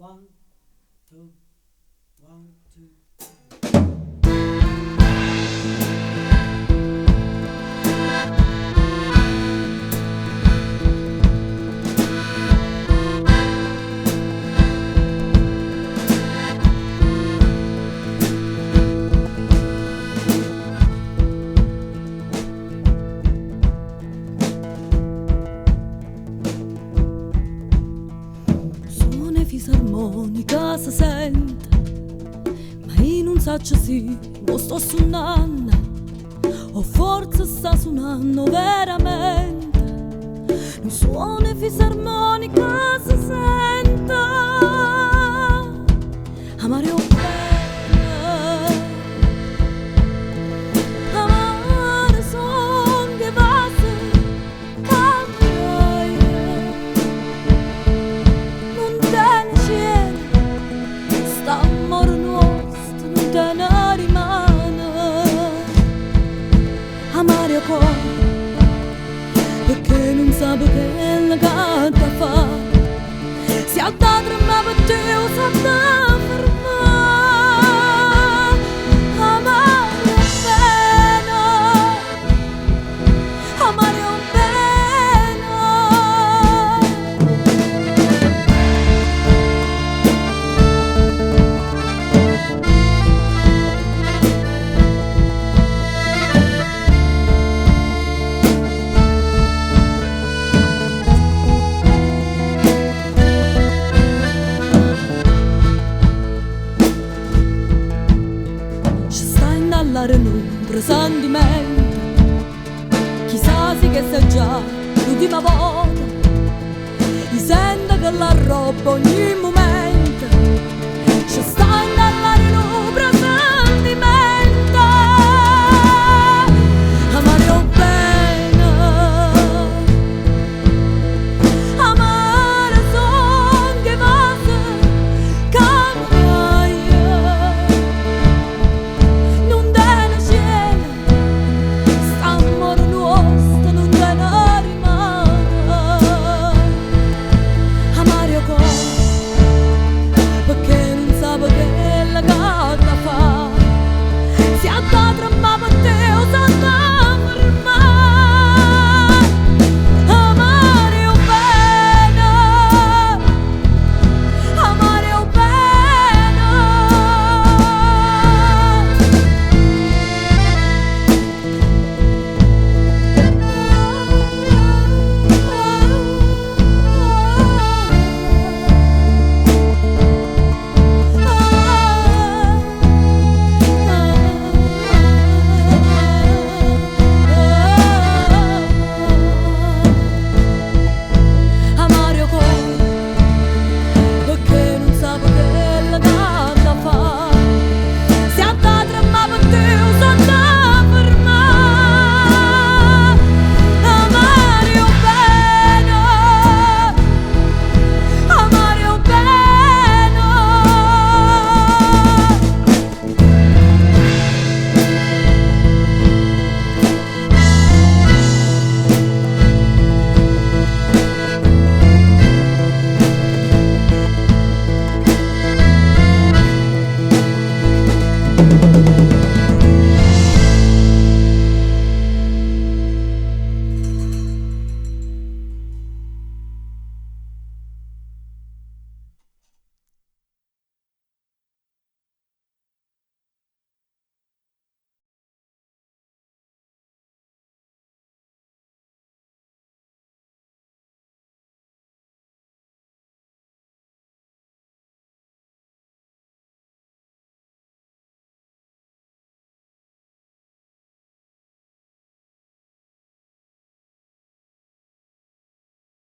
One, two, one, two. Fisarmonica si sente, ma io non so se lo sto suonando o forse sta suonando veramente. Un suono fisarmonica si sente, amare un bene, amare son che va se cambiare, non te amore nostro non te ne rimane, amare a cuore perché non sa che la canta fa, si ha da tremare per te o sa da fermare, amare a pena, amare a un presentimento, chissà se che sei già l'ultima volta, mi sento che la roba ogni momento.